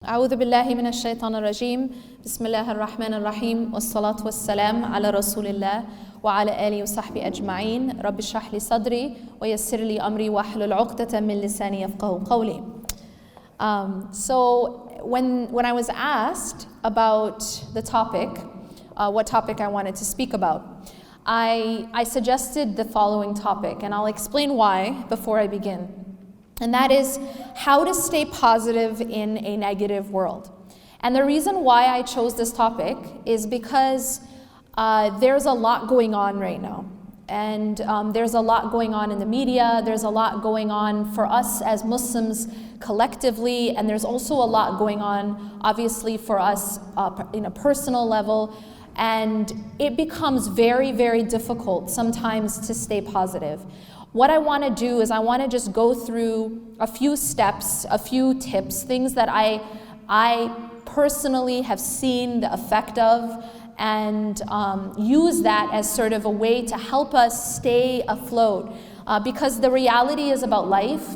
أعوذ بالله من الشيطان الرجيم بسم الله الرحمن الرحيم والصلاة والسلام على رسول الله وعلى آله وصحبه أجمعين رب اشرح لي صدري ويسر لي أمري واحلل عقدة من لساني يفقهوا قولي. So when I was asked about the topic, what topic I wanted to speak about, I suggested the following topic, and I'll explain why before I begin. And that is how to stay positive in a negative world. And the reason why I chose this topic is because there's a lot going on right now. And there's a lot going on in the media, there's a lot going on for us as Muslims collectively, and there's also a lot going on obviously for us in a personal level. And it becomes very, very difficult sometimes to stay positive. What I want to do is I want to just go through a few steps, a few tips, things that I personally have seen the effect of, and use that as sort of a way to help us stay afloat. Because the reality is about life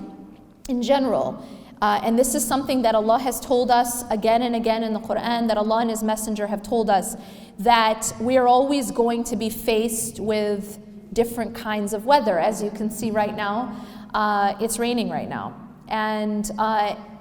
in general. And this is something that Allah has told us again and again in the Quran, that Allah and His Messenger have told us, that we are always going to be faced with different kinds of weather. As you can see right now, it's raining right now. And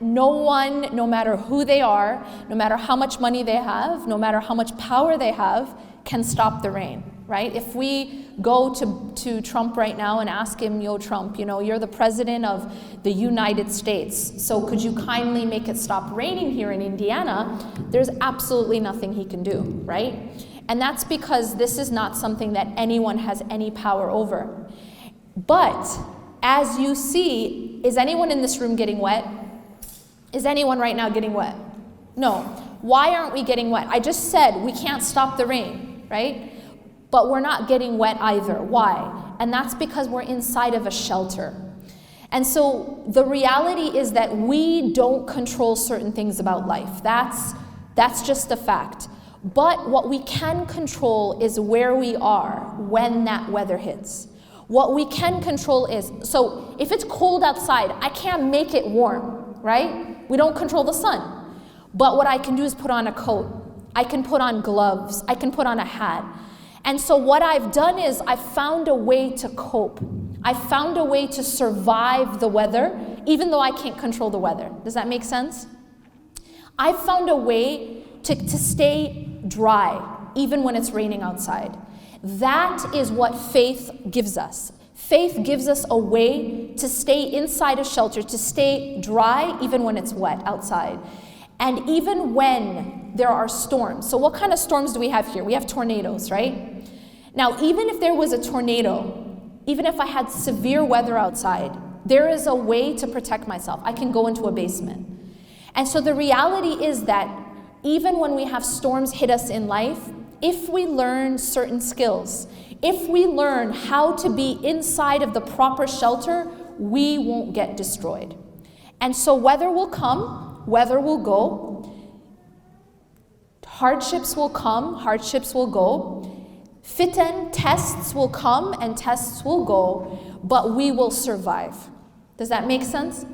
no one, no matter who they are, no matter how much money they have, no matter how much power they have, can stop the rain, right? If we go to Trump right now and ask him, yo Trump, you know, you're the president of the United States, so could you kindly make it stop raining here in Indiana? There's absolutely nothing he can do, right? And that's because this is not something that anyone has any power over. But as you see, is anyone in this room getting wet? Is anyone right now getting wet? No. Why aren't we getting wet? I just said we can't stop the rain, right? But we're not getting wet either. Why? And that's because we're inside of a shelter. And so the reality is that we don't control certain things about life. That's just a fact. But what we can control is where we are when that weather hits. What we can control is, so if it's cold outside, I can't make it warm, right? We don't control the sun. But what I can do is put on a coat. I can put on gloves. I can put on a hat. And so what I've done is I've found a way to cope. I found a way to survive the weather, even though I can't control the weather. Does that make sense? I've found a way to stay dry, even when it's raining outside. That is what faith gives us. Faith gives us a way to stay inside a shelter, to stay dry even when it's wet outside. And even when there are storms. So what kind of storms do we have here? We have tornadoes, right? Now, even if there was a tornado, even if I had severe weather outside, there is a way to protect myself. I can go into a basement. And so the reality is that even when we have storms hit us in life, if we learn certain skills, if we learn how to be inside of the proper shelter, we won't get destroyed. And so weather will come, weather will go, hardships will come, hardships will go, fitan, tests will come and tests will go, but we will survive. Does that make sense?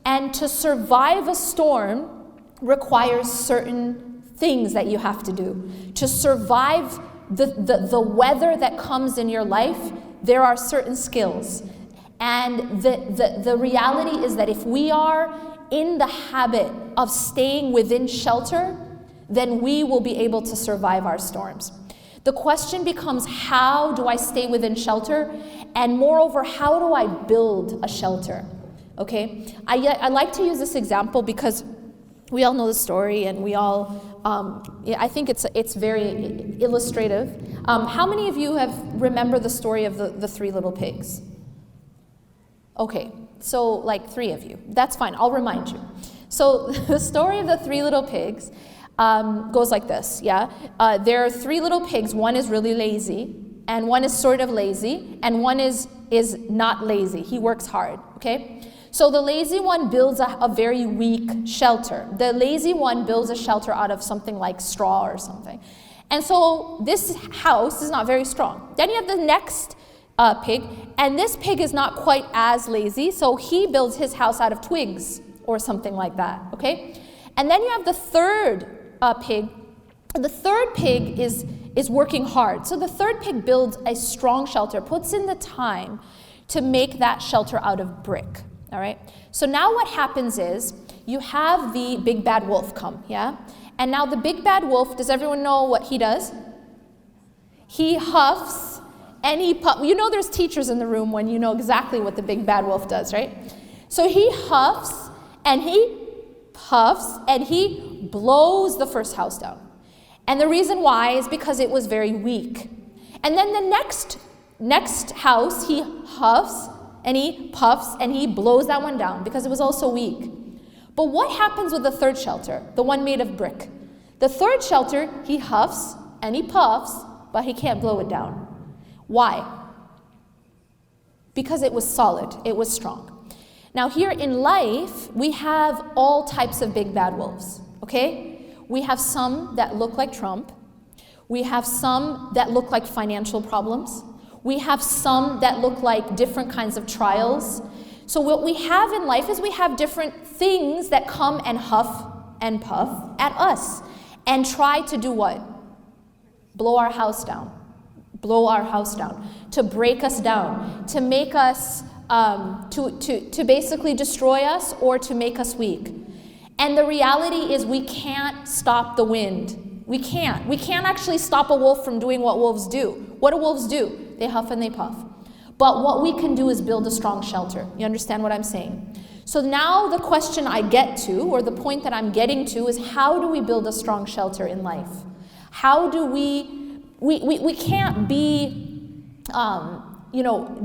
And to survive a storm requires certain things that you have to do. To survive the weather that comes in your life, there are certain skills. And the reality is that if we are in the habit of staying within shelter, then we will be able to survive our storms. The question becomes, how do I stay within shelter? And moreover, how do I build a shelter? Okay, I like to use this example because we all know the story, and we all, I think it's very illustrative. How many of you remember the story of the three little pigs? Okay, so like 3 of you. That's fine, I'll remind you. So the story of the three little pigs goes like this, yeah? There are 3 little pigs. One is really lazy, and one is sort of lazy, and one is not lazy. He works hard, okay? So the lazy one builds a very weak shelter. The lazy one builds a shelter out of something like straw or something. And so this house is not very strong. Then you have the next pig, and this pig is not quite as lazy, so he builds his house out of twigs or something like that, okay? And then you have the third pig. The third pig is working hard. So the third pig builds a strong shelter, puts in the time to make that shelter out of brick, all right? So now what happens is you have the big bad wolf come, yeah? And now the big bad wolf, does everyone know what he does? He huffs and he puffs. You know there's teachers in the room when you know exactly what the big bad wolf does, right? So he huffs and he puffs and he blows the first house down. And the reason why is because it was very weak. And then the next house, he huffs and he puffs and he blows that one down because it was also weak. But what happens with the third shelter, the one made of brick? The third shelter, he huffs and he puffs, but he can't blow it down. Why? Because it was solid, it was strong. Now here in life, we have all types of big bad wolves, okay? We have some that look like Trump. We have some that look like financial problems. We have some that look like different kinds of trials. So what we have in life is we have different things that come and huff and puff at us and try to do what? Blow our house down. Blow our house down. To break us down. To make us, to basically destroy us or to make us weak. And the reality is we can't stop the wind. We can't. We can't actually stop a wolf from doing what wolves do. What do wolves do? They huff and they puff. But what we can do is build a strong shelter. You understand what I'm saying? So now the question I get to, or the point that I'm getting to, is how do we build a strong shelter in life? How do we can't be,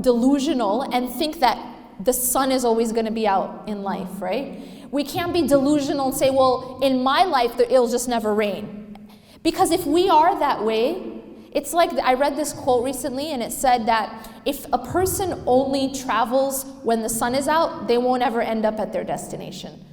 delusional and think that the sun is always going to be out in life, right? We can't be delusional and say, well, in my life, it'll just never rain. Because if we are that way, it's like, I read this quote recently and it said that if a person only travels when the sun is out, they won't ever end up at their destination.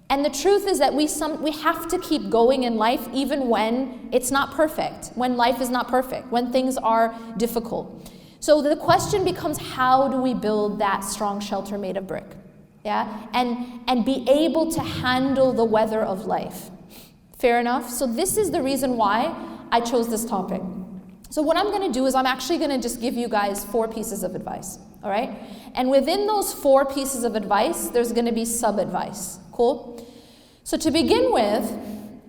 And the truth is that we have to keep going in life even when it's not perfect, when life is not perfect, when things are difficult. So the question becomes, how do we build that strong shelter made of brick? Yeah, and be able to handle the weather of life. Fair enough? So this is the reason why I chose this topic. So what I'm going to do is I'm actually going to just give you guys 4 pieces of advice, all right? And within those 4 pieces of advice, there's going to be sub-advice. Cool? So to begin with,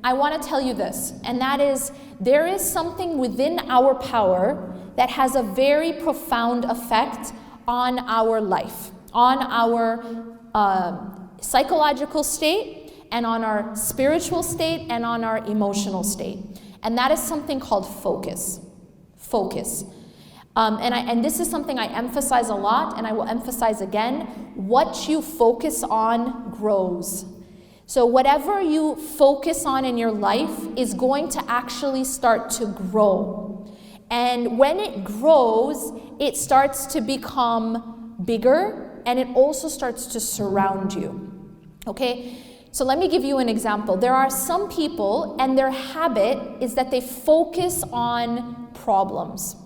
I want to tell you this, and that is there is something within our power that has a very profound effect on our life, on our psychological state, and on our spiritual state, and on our emotional state. And that is something called focus. Focus. And this is something I emphasize a lot, and I will emphasize again. What you focus on grows. So whatever you focus on in your life is going to actually start to grow. And when it grows, it starts to become bigger, and it also starts to surround you. Okay? So let me give you an example. There are some people, and their habit is that they focus on problems.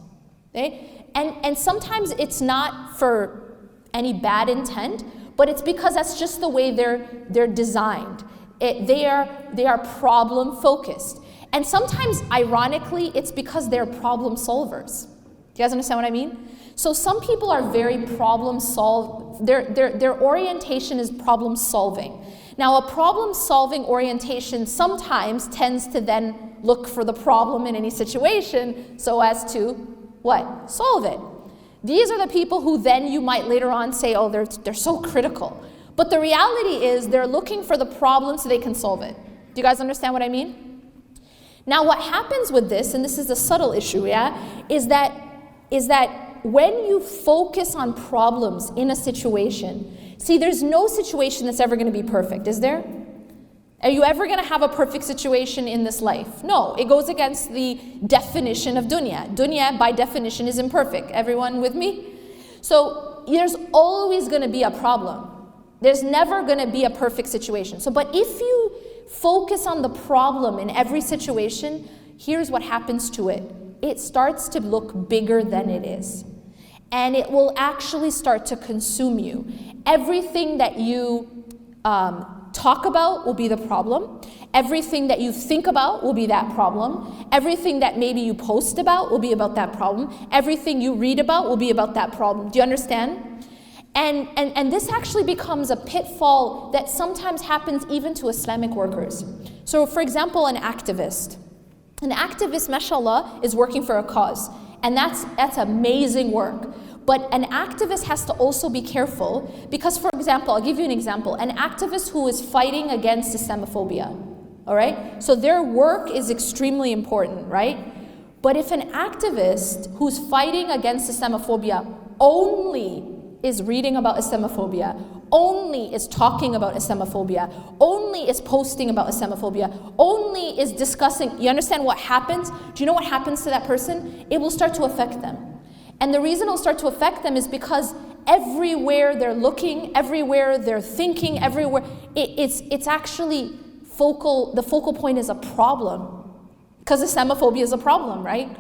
Okay? And sometimes it's not for any bad intent, but it's because that's just the way they're designed. They are problem focused. And sometimes, ironically, it's because they're problem solvers. Do you guys understand what I mean? So some people are very problem their orientation is problem solving. Now, a problem solving orientation sometimes tends to then look for the problem in any situation so as to, what? Solve it. These are the people who then you might later on say, oh, they're so critical. But the reality is they're looking for the problem so they can solve it. Do you guys understand what I mean? Now, what happens with this, and this is a subtle issue, yeah, is that when you focus on problems in a situation, see, there's no situation that's ever going to be perfect, is there? Are you ever going to have a perfect situation in this life? No, it goes against the definition of dunya. Dunya, by definition, is imperfect. Everyone with me? So there's always going to be a problem. There's never going to be a perfect situation. So, but if you focus on the problem in every situation, here's what happens to it. It starts to look bigger than it is. And it will actually start to consume you. Everything that you talk about will be the problem. Everything that you think about will be that problem. Everything that maybe you post about will be about that problem. Everything you read about will be about that problem. Do you understand? And this actually becomes a pitfall that sometimes happens even to Islamic workers. So for example, an activist. An activist, mashallah, is working for a cause. And that's amazing work. But an activist has to also be careful because, for example, I'll give you an example. An activist who is fighting against Islamophobia, all right? So their work is extremely important, right? But if an activist who's fighting against Islamophobia only is reading about Islamophobia, only is talking about Islamophobia, only is posting about Islamophobia, only is discussing, you understand what happens? Do you know what happens to that person? It will start to affect them. And the reason it'll start to affect them is because everywhere they're looking, everywhere they're thinking, everywhere, it's actually the focal point is a problem. Because Islamophobia is a problem, right?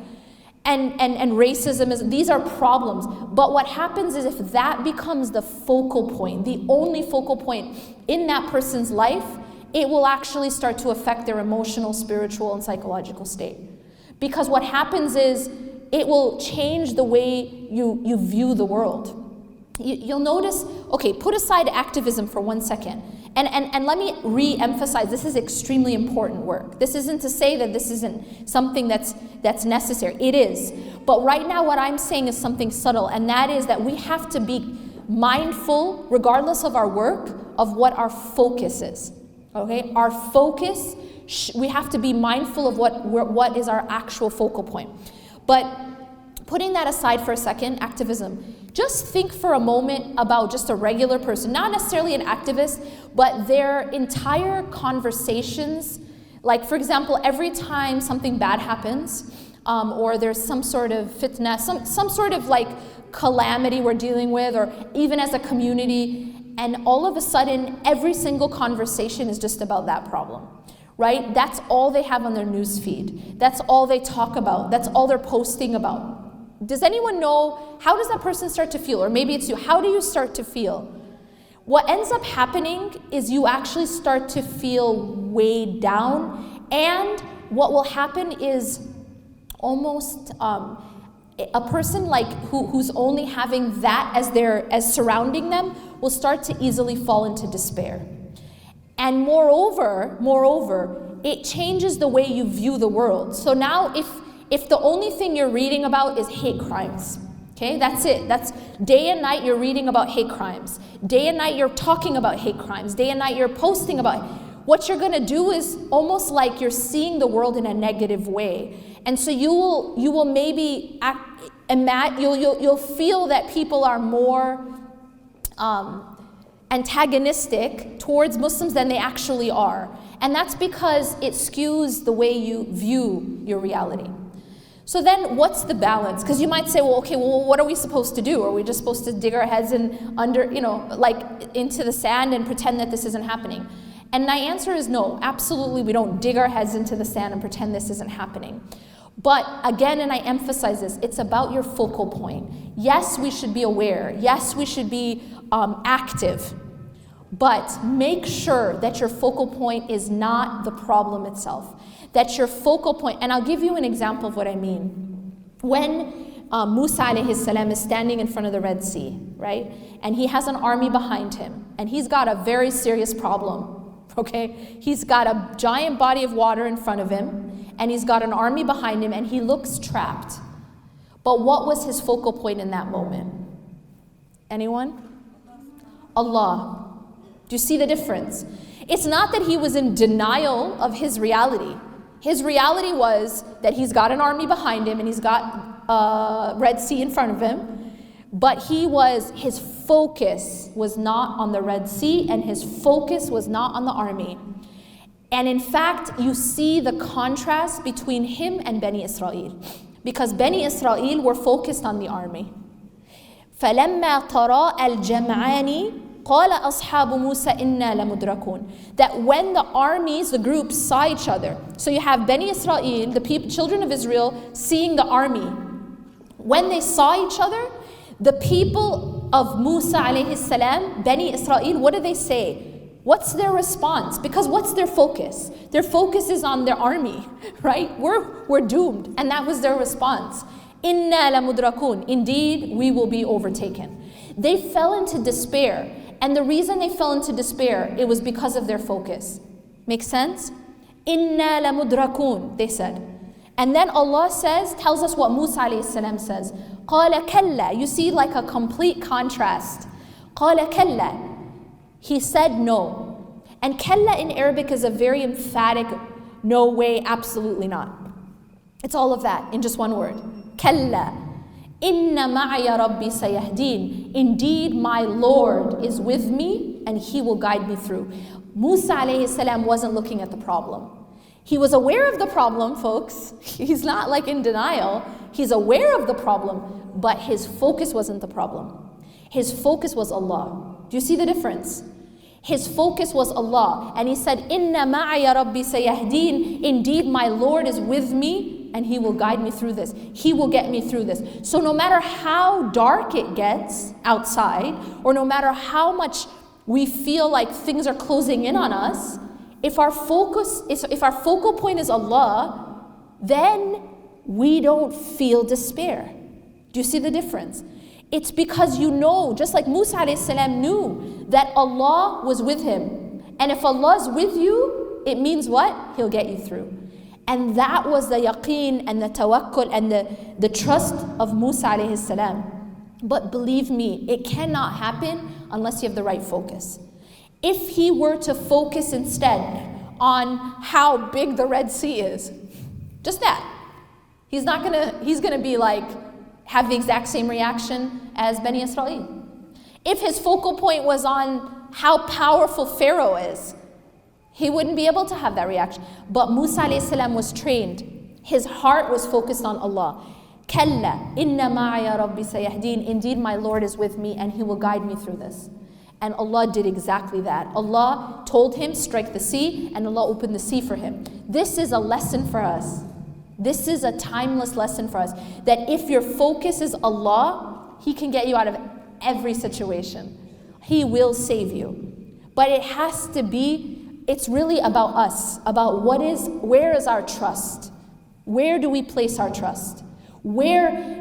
And racism these are problems. But what happens is if that becomes the focal point, the only focal point in that person's life, it will actually start to affect their emotional, spiritual, and psychological state. Because what happens is it will change the way you view the world. You'll notice, okay, put aside activism for 1 second. And let me re-emphasize, this is extremely important work. This isn't to say that this isn't something that's necessary. It is. But right now what I'm saying is something subtle, and that is that we have to be mindful, regardless of our work, of what our focus is. Okay? Our focus, we have to be mindful of what is our actual focal point. But putting that aside for a second, activism, just think for a moment about just a regular person, not necessarily an activist, but their entire conversations. Like, for example, every time something bad happens, or there's some sort of fitna, some sort of like calamity we're dealing with, or even as a community, and all of a sudden, every single conversation is just about that problem. Right? That's all they have on their news feed. That's all they talk about. That's all they're posting about. Does anyone know, how does that person start to feel? Or maybe it's you. How do you start to feel? What ends up happening is you actually start to feel weighed down. And what will happen is almost a person like who's only having that as surrounding them will start to easily fall into despair. And moreover, it changes the way you view the world. So now if the only thing you're reading about is hate crimes, okay, that's it. That's day and night you're reading about hate crimes. Day and night you're talking about hate crimes. Day and night you're posting about it. What you're gonna do is almost like you're seeing the world in a negative way. And so you will maybe you'll feel that people are more antagonistic towards Muslims than they actually are. And that's because it skews the way you view your reality. So then what's the balance? Because you might say, well, okay, well, what are we supposed to do? Are we just supposed to dig our heads into the sand and pretend that this isn't happening? And my answer is no, absolutely we don't dig our heads into the sand and pretend this isn't happening. But again, and I emphasize this, it's about your focal point. Yes, we should be aware. Yes, we should be active. But make sure that your focal point is not the problem itself. That your focal point, and I'll give you an example of what I mean. When Musa alayhi salam is standing in front of the Red Sea, right? And he has an army behind him. And he's got a very serious problem, okay? He's got a giant body of water in front of him. And he's got an army behind him, and he looks trapped. But what was his focal point in that moment? Anyone? Allah. Do you see the difference? It's not that he was in denial of his reality. His reality was that he's got an army behind him, and he's got a Red Sea in front of him. But his focus was not on the Red Sea, and his focus was not on the army. And in fact, you see the contrast between him and Bani Israel. Because Bani Israel were focused on the army. فَلَمَّا تَرَاءَ الْجَمْعَانِ قَالَ أَصْحَابُ مُوسَى إِنَّا لَمُدْرَكُونَ. That when the armies, the groups saw each other. So you have Bani Israel, the children of Israel, seeing the army. When they saw each other, the people of Musa alayhi salam, Bani Israel, what do they say? What's their response? Because what's their focus? Their focus is on their army, right? We're doomed. And that was their response. Inna lamudrakun. Indeed, we will be overtaken. They fell into despair. And the reason they fell into despair, it was because of their focus. Make sense? Inna lamudrakun, they said. And then Allah tells us what Musa alayhi salam says. Qala kalla. You see like a complete contrast. Qala kalla. He said no. And kalla in Arabic is a very emphatic, no way, absolutely not. It's all of that in just one word. Kalla. Inna ma'aya rabbi sayahdeen. Indeed, my Lord is with me and He will guide me through. Musa alayhi salam wasn't looking at the problem. He was aware of the problem, folks. He's not like in denial. He's aware of the problem, but his focus wasn't the problem. His focus was Allah. Do you see the difference? His focus was Allah. And he said, Inna ma'aya rabbi sayahdeen. Indeed, my Lord is with me and He will guide me through this. He will get me through this. So no matter how dark it gets outside, or no matter how much we feel like things are closing in on us, if our focal point is Allah, then we don't feel despair. Do you see the difference? It's because you know, just like Musa alayhi salam knew that Allah was with him. And if Allah's with you, it means what? He'll get you through. And that was the yaqeen and the tawakkul and the trust of Musa alayhi salam. But believe me, it cannot happen unless you have the right focus. If he were to focus instead on how big the Red Sea is, just that, he's gonna be like, have the exact same reaction as Bani Israel. If his focal point was on how powerful Pharaoh is, he wouldn't be able to have that reaction. But Musa alayhi salam was trained. His heart was focused on Allah. Kalla, inna ma'aya rabbi sayahdeen. Indeed, my Lord is with me and He will guide me through this. And Allah did exactly that. Allah told him, strike the sea, and Allah opened the sea for him. This is a lesson for us. This is a timeless lesson for us. That if your focus is Allah, He can get you out of every situation. He will save you. But it has to be, it's really about us. About where is our trust? Where do we place our trust? Tawakkul,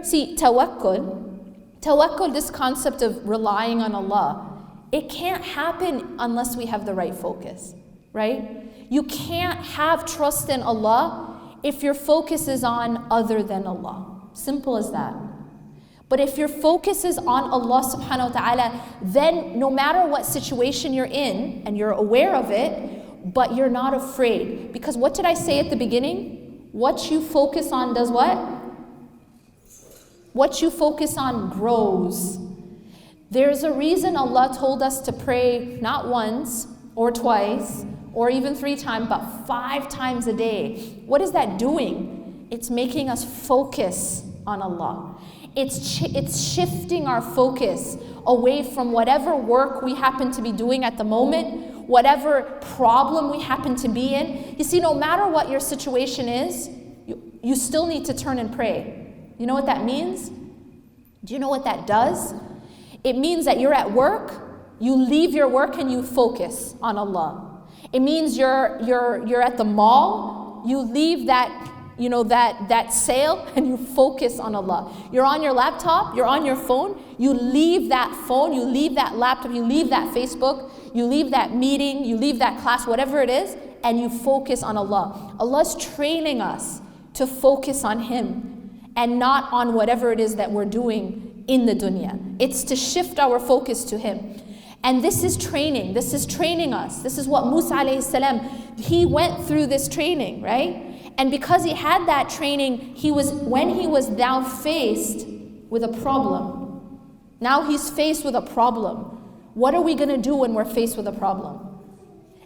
this concept of relying on Allah, it can't happen unless we have the right focus, right? You can't have trust in Allah if your focus is on other than Allah. Simple as that. But if your focus is on Allah subhanahu wa ta'ala, then no matter what situation you're in, and you're aware of it, but you're not afraid. Because what did I say at the beginning? What you focus on does what? What you focus on grows. There's a reason Allah told us to pray not once or twice or even 3 times, but 5 times a day. What is that doing? It's making us focus on Allah. It's shifting our focus away from whatever work we happen to be doing at the moment, whatever problem we happen to be in. You see, no matter what your situation is, you still need to turn and pray. You know what that means? Do you know what that does? It means that you're at work, you leave your work and you focus on Allah. It means you're at the mall, you leave that sale and you focus on Allah. You're on your laptop, you're on your phone, you leave that phone, you leave that laptop, you leave that Facebook, you leave that meeting, you leave that class, whatever it is, and you focus on Allah. Allah's training us to focus on Him and not on whatever it is that we're doing in the dunya. It's to shift our focus to Him. And this is training. This is training us. This is what Musa alayhi salam, he went through this training, right? And because he had that training, when he was now faced with a problem. Now he's faced with a problem. What are we going to do when we're faced with a problem?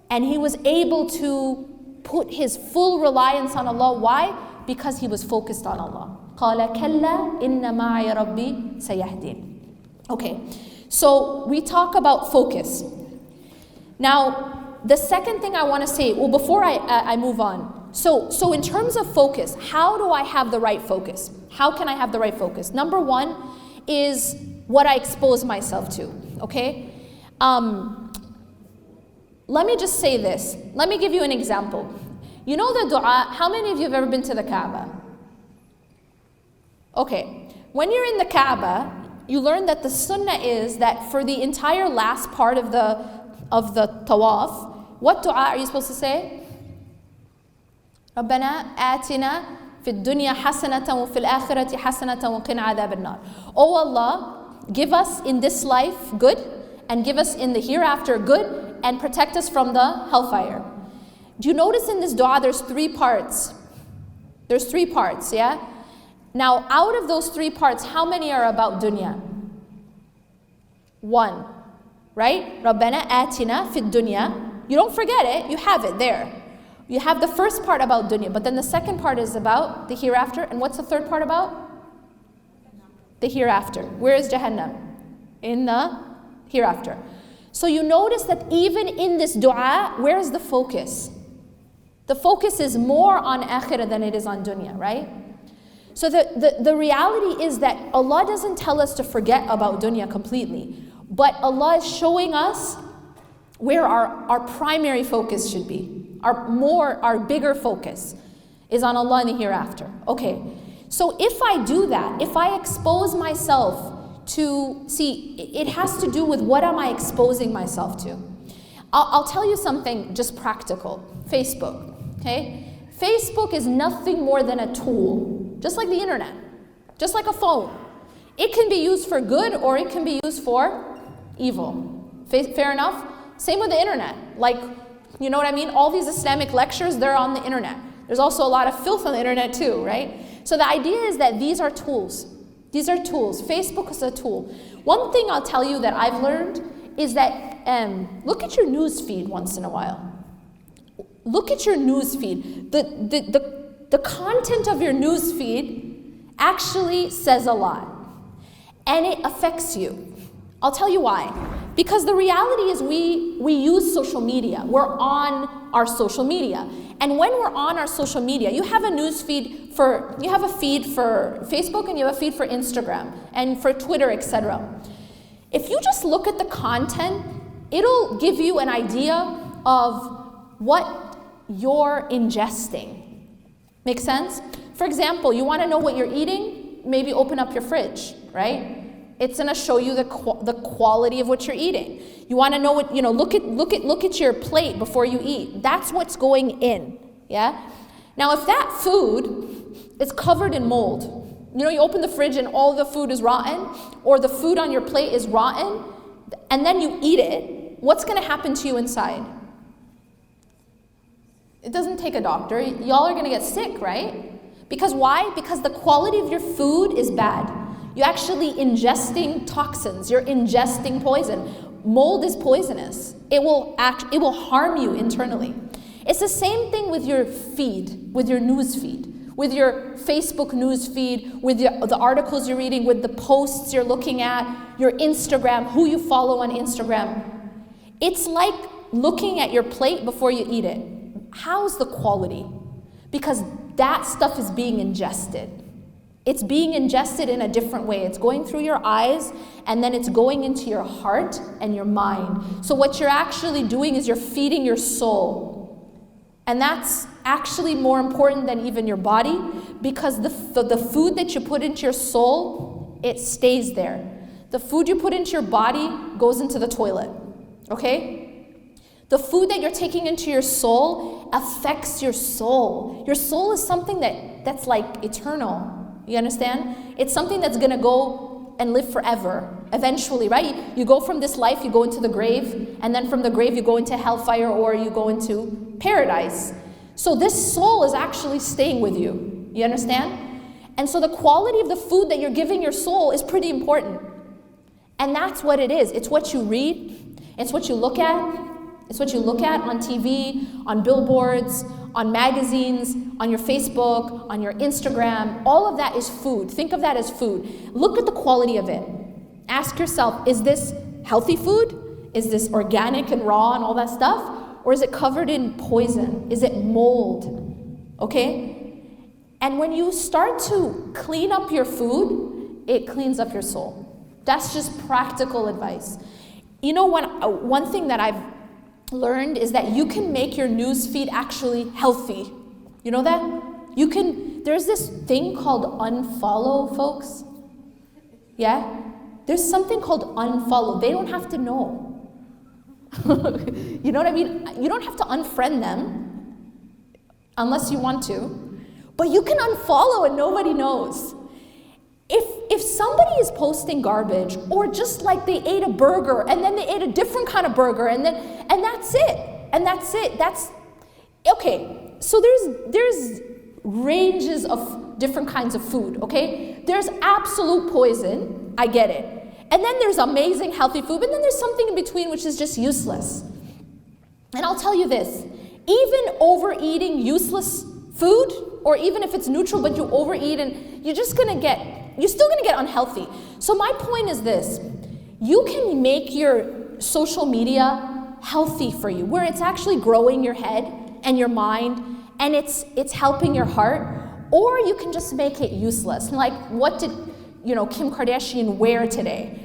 And he was able to put his full reliance on Allah. Why? Because he was focused on Allah. قَالَ كَلَّا إِنَّ مَعَيَ رَبِّي سَيَهْدِينِ. Okay, so we talk about focus. Now, the second thing I want to say, well, before I move on. So in terms of focus, how do I have the right focus? How can I have the right focus? Number one is what I expose myself to, okay? let me just say this. Let me give you an example. You know the dua, how many of you have ever been to the Kaaba? Okay, when you're in the Kaaba, you learn that the sunnah is that for the entire last part of the tawaf, what dua are you supposed to say? رَبَّنَا آتِنَا فِي الدُّنْيَا حَسَنَةً وَفِي الْآخِرَةِ حَسَنَةً وَقِنَا عَذَابَ النَّارِ. Oh Allah, give us in this life good, and give us in the hereafter good, and protect us from the hellfire. Do you notice in this dua there's 3 parts? There's 3 parts, yeah? Now, out of those 3 parts, how many are about dunya? 1, right? رَبَّنَا آتِنَا فِي الدُّنْيَا. You don't forget it, you have it there. You have the first part about dunya, but then the second part is about the hereafter. And what's the third part about? The hereafter. Where is Jahannam? In the hereafter. So you notice that even in this dua, where is the focus? The focus is more on akhirah than it is on dunya, right? So the reality is that Allah doesn't tell us to forget about dunya completely, but Allah is showing us where our primary focus should be. Our bigger focus is on Allah in the hereafter. Okay, so if I do that, if I expose myself to, see, it has to do with what am I exposing myself to. I'll tell you something just practical. Facebook, okay? Facebook is nothing more than a tool, just like the internet, just like a phone. It can be used for good or it can be used for evil. Fair enough? Same with the internet. Like, you know what I mean? All these Islamic lectures, they're on the internet. There's also a lot of filth on the internet too, right? So the idea is that these are tools. These are tools. Facebook is a tool. One thing I'll tell you that I've learned is that look at your news feed once in a while. Look at your news feed. The content of your news feed actually says a lot. And it affects you. I'll tell you why. Because the reality is we use social media. We're on our social media. And when we're on our social media, you have a news feed you have a feed for Facebook and you have a feed for Instagram and for Twitter, etc. If you just look at the content, it'll give you an idea of what you're ingesting. Make sense? For example, you want to know what you're eating? Maybe open up your fridge, right? It's going to show you the quality of what you're eating. You want to know what, look at your plate before you eat. That's what's going in, yeah? Now, if that food is covered in mold, you open the fridge and all the food is rotten, or the food on your plate is rotten, and then you eat it, what's going to happen to you inside? It doesn't take a doctor. Y'all are going to get sick, right? Because why? Because the quality of your food is bad. You're actually ingesting toxins. You're ingesting poison. Mold is poisonous. It will harm you internally. It's the same thing with your feed, with your news feed, with your Facebook news feed, with the articles you're reading, with the posts you're looking at, your Instagram, who you follow on Instagram. It's like looking at your plate before you eat it. How's the quality? Because that stuff is being ingested. It's being ingested in a different way. It's going through your eyes, and then it's going into your heart and your mind. So what you're actually doing is you're feeding your soul. And that's actually more important than even your body, because the food that you put into your soul, it stays there. The food you put into your body goes into the toilet, okay? The food that you're taking into your soul affects your soul. Your soul is something that's like eternal. You understand? It's something that's going to go and live forever, eventually, right? You go from this life, you go into the grave, and then from the grave you go into hellfire or you go into paradise. So this soul is actually staying with you. You understand? And so the quality of the food that you're giving your soul is pretty important. And that's what it is. It's what you read. It's what you look at. It's what you look at on TV, on billboards, on magazines, on your Facebook, on your Instagram. All of that is food. Think of that as food. Look at the quality of it. Ask yourself, is this healthy food? Is this organic and raw and all that stuff? Or is it covered in poison? Is it mold? Okay? And when you start to clean up your food, it cleans up your soul. That's just practical advice. You know, one thing that learned is that you can make your news feed actually healthy. You know that? There's this thing called unfollow, folks. Yeah? There's something called unfollow. They don't have to know. You know what I mean? You don't have to unfriend them unless you want to. But you can unfollow and nobody knows. If somebody is posting garbage, or just like they ate a burger and then they ate a different kind of burger and that's it. That's okay. So there's ranges of different kinds of food, okay? There's absolute poison, I get it. And then there's amazing healthy food, and then there's something in between which is just useless. And I'll tell you this, even overeating useless food, or even if it's neutral but you overeat, and you're still gonna get unhealthy. So my point is this, you can make your social media healthy for you, where it's actually growing your head and your mind, and it's helping your heart, or you can just make it useless. Like, what did Kim Kardashian wear today?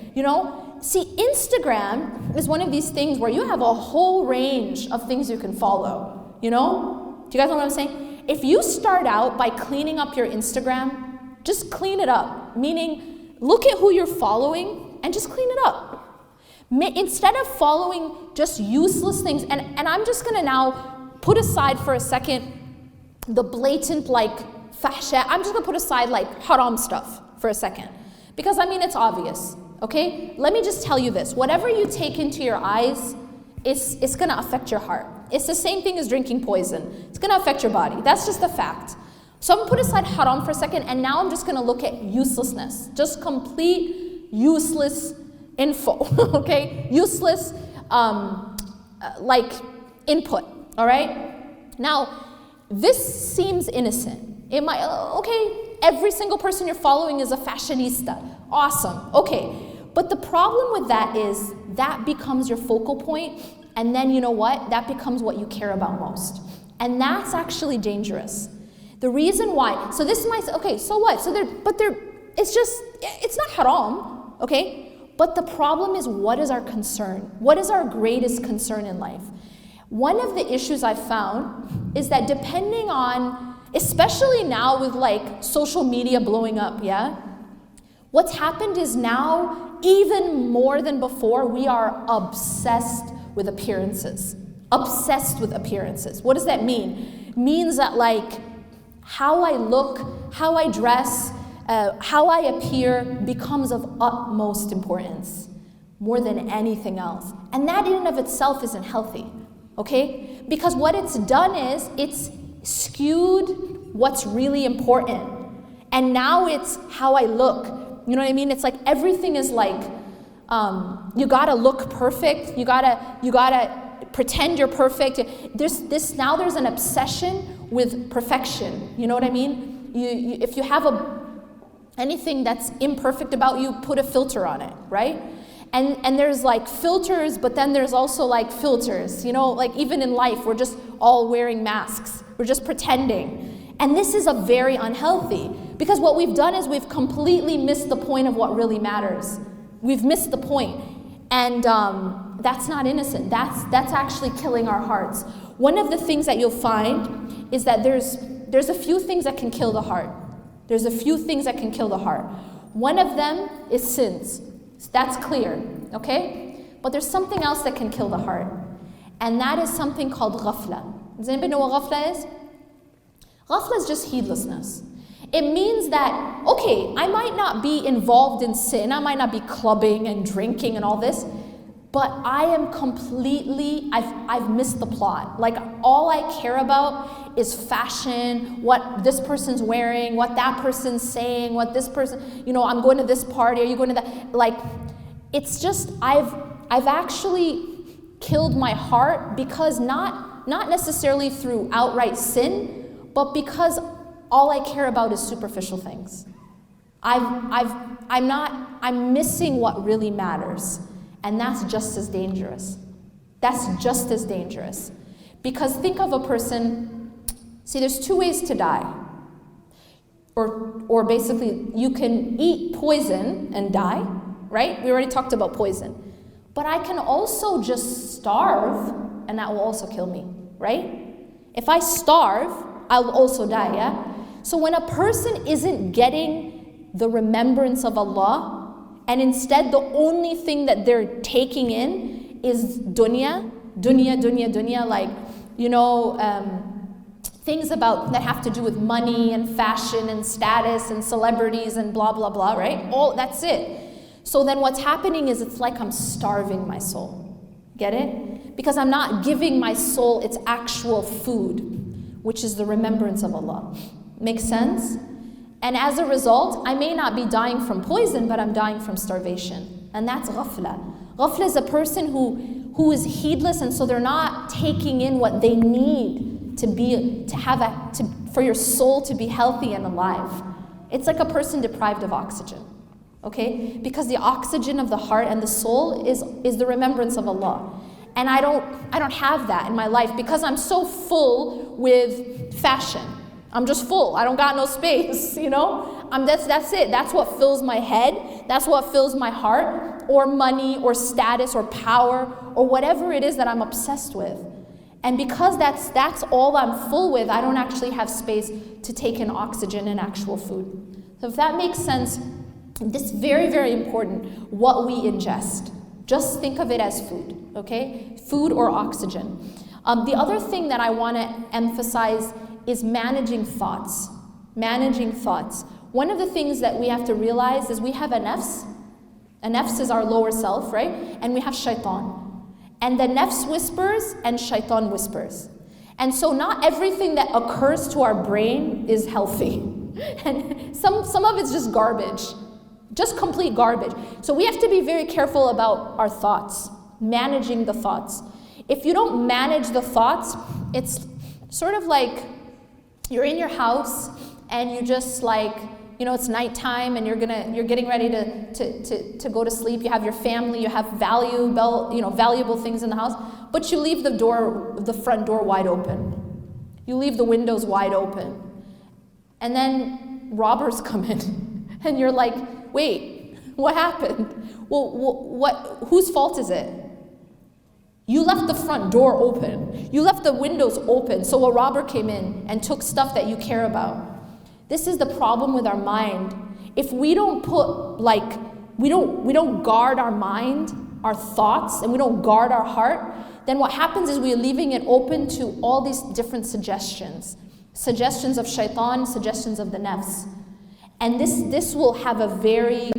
See, Instagram is one of these things where you have a whole range of things you can follow. Do you guys know what I'm saying? If you start out by cleaning up your Instagram, just clean it up. Meaning, look at who you're following and just clean it up. Instead of following just useless things, and I'm just gonna now put aside for a second the blatant fahsha. I'm just gonna put aside haram stuff for a second. Because it's obvious, okay? Let me just tell you this. Whatever you take into your eyes, it's gonna affect your heart. It's the same thing as drinking poison. It's gonna affect your body. That's just a fact. So I'm gonna put aside haram for a second, and now I'm just gonna look at uselessness. Just complete useless info, okay? Useless, input, all right? Now, this seems innocent. It might, okay, every single person you're following is a fashionista. Awesome, okay. But the problem with that is that becomes your focal point, and then you know what? That becomes what you care about most. And that's actually dangerous. The reason why, so this might say, okay, so what? It's not haram, okay? But the problem is, what is our concern? What is our greatest concern in life? One of the issues I've found is that depending on, especially now with social media blowing up, yeah? What's happened is now, even more than before, we are obsessed with appearances. Obsessed with appearances. What does that mean? It means that how I look, how I dress, how I appear becomes of utmost importance, more than anything else. And that in and of itself isn't healthy, okay? Because what it's done is, it's skewed what's really important. And now it's how I look. You know what I mean? It's everything is you gotta look perfect, you gotta pretend you're perfect. There's an obsession with perfection. You know what I mean? If you have anything that's imperfect about you, put a filter on it, right? And there's filters, but then there's also filters. Even in life, we're just all wearing masks. We're just pretending. And this is a very unhealthy, because what we've done is we've completely missed the point of what really matters. We've missed the point. And that's not innocent. That's actually killing our hearts. One of the things that you'll find is that there's a few things that can kill the heart. There's a few things that can kill the heart. One of them is sins. That's clear, okay? But there's something else that can kill the heart. And that is something called ghafla. Does anybody know what ghafla is? Ghafla is just heedlessness. It means that, okay, I might not be involved in sin, I might not be clubbing and drinking and all this, but I am completely, I've missed the plot. All I care about is fashion, what this person's wearing, what that person's saying, what this person, I'm going to this party, are you going to that? It's just, I've actually killed my heart, because not necessarily through outright sin, but because all I care about is superficial things. I'm missing what really matters. And that's just as dangerous. That's just as dangerous. Because think of a person, see, there's two ways to die. Or basically, you can eat poison and die, right? We already talked about poison. But I can also just starve and that will also kill me, right? If I starve, I'll also die, yeah? So when a person isn't getting the remembrance of Allah, and instead the only thing that they're taking in is dunya, like, things that have to do with money and fashion and status and celebrities and blah, blah, blah, right? That's it. So then what's happening is it's like I'm starving my soul. Get it? Because I'm not giving my soul its actual food, which is the remembrance of Allah. Make sense? And as a result, I may not be dying from poison, but I'm dying from starvation. And that's ghafla. Ghafla is a person who is heedless, and so they're not taking in what they need for your soul to be healthy and alive. It's like a person deprived of oxygen. Okay? Because the oxygen of the heart and the soul is the remembrance of Allah. And I don't have that in my life because I'm so full with fashion. I'm just full. I don't got no space, That's it. That's what fills my head. That's what fills my heart, or money, or status, or power, or whatever it is that I'm obsessed with. And because that's all I'm full with, I don't actually have space to take in oxygen and actual food. So if that makes sense, this is very, very important, what we ingest. Just think of it as food, okay? Food or oxygen. The other thing that I want to emphasize is managing thoughts. Managing thoughts. One of the things that we have to realize is we have a nafs. A nafs is our lower self, right? And we have shaitan. And the nafs whispers and shaitan whispers. And so not everything that occurs to our brain is healthy. And some of it's just garbage. Just complete garbage. So we have to be very careful about our thoughts. Managing the thoughts. If you don't manage the thoughts, it's sort of like you're in your house and you just it's nighttime and you're getting ready to go to sleep. You have your family, you have valuable things in the house, but you leave the front door wide open. You leave the windows wide open. And then robbers come in and you're like, wait, what happened? Well, whose fault is it? You left the front door open. You left the windows open, so a robber came in and took stuff that you care about. This is the problem with our mind. If we don't we don't guard our mind, our thoughts, and we don't guard our heart, then what happens is we're leaving it open to all these different suggestions. Suggestions of shaitan, suggestions of the nafs. And this will have a very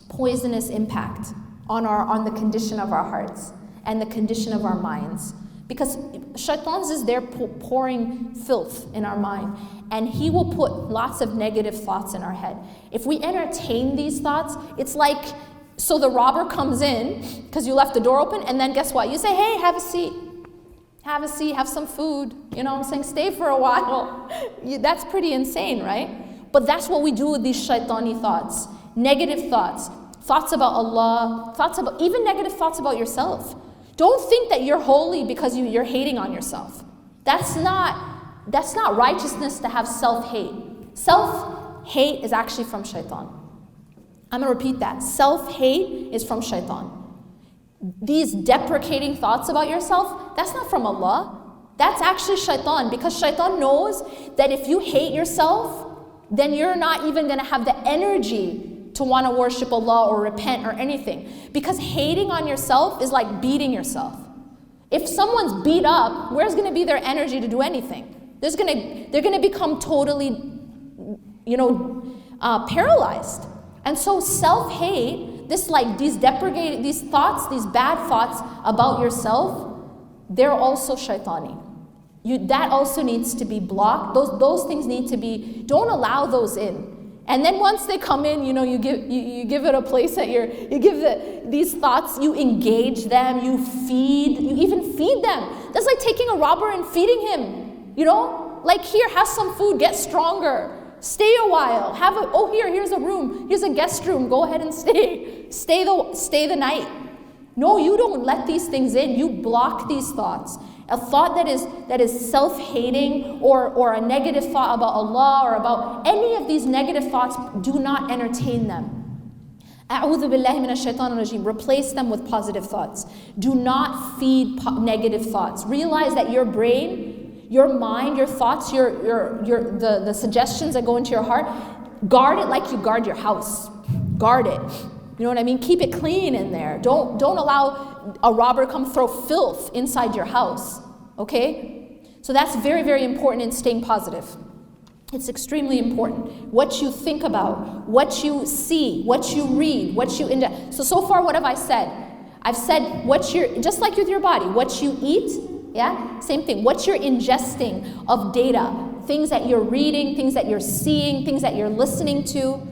poisonous impact on the condition of our hearts and the condition of our minds. Because shaitan is there pouring filth in our mind, and he will put lots of negative thoughts in our head. If we entertain these thoughts, it's like, so the robber comes in because you left the door open, and then guess what? You say, hey, have a seat. Have a seat, have some food. Stay for a while. That's pretty insane, right? But that's what we do with these shaitani thoughts. Negative thoughts. Thoughts about Allah, even negative thoughts about yourself. Don't think that you're holy because you're hating on yourself. That's not righteousness to have self-hate. Self-hate is actually from shaitan. I'm going to repeat that. Self-hate is from shaitan. These deprecating thoughts about yourself, that's not from Allah. That's actually shaitan, because shaitan knows that if you hate yourself, then you're not even going to have the energy to want to worship Allah or repent or anything. Because hating on yourself is like beating yourself. If someone's beat up, where's going to be their energy to do anything? They're going to become totally, paralyzed. And so self-hate, these thoughts, these bad thoughts about yourself, they're also shaitani. That also needs to be blocked. Those things need to be, don't allow those in. And then once they come in, you give it a place these thoughts, you engage them, you even feed them. That's like taking a robber and feeding him, here, have some food, get stronger, stay a while, here's a room, here's a guest room, go ahead and stay the night. No, you don't let these things in, you block these thoughts. A thought that is self-hating or a negative thought about Allah or about any of these negative thoughts, do not entertain them. أعوذ بالله من الشيطان الرجيم. Replace them with positive thoughts. Do not feed negative thoughts. Realize that your brain, your mind, your thoughts, the suggestions that go into your heart, guard it like you guard your house. Guard it. You know what I mean? Keep it clean in there. Don't allow a robber come throw filth inside your house. Okay? So that's very, very important in staying positive. It's extremely important. What you think about, what you see, what you read, what you ingest. So far, what have I said? I've said just like with your body, what you eat, yeah? Same thing. What you're ingesting of data, things that you're reading, things that you're seeing, things that you're listening to.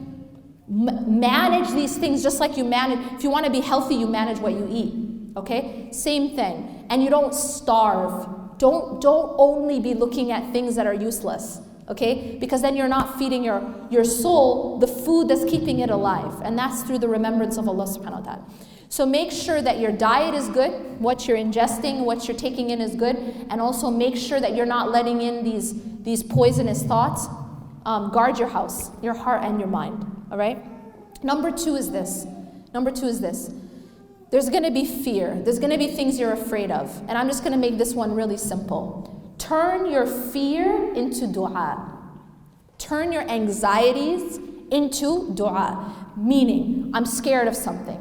Manage these things just like you manage. If you want to be healthy, you manage what you eat. Okay? Same thing. And you don't starve. Don't only be looking at things that are useless. Okay? Because then you're not feeding your soul the food that's keeping it alive. And that's through the remembrance of Allah subhanahu wa ta'ala. So make sure that your diet is good, what you're ingesting, what you're taking in is good, and also make sure that you're not letting in these poisonous thoughts. Guard your house, your heart and your mind. All right? Number two is this. There's going to be fear. There's going to be things you're afraid of. And I'm just going to make this one really simple. Turn your fear into dua. Turn your anxieties into dua. Meaning, I'm scared of something.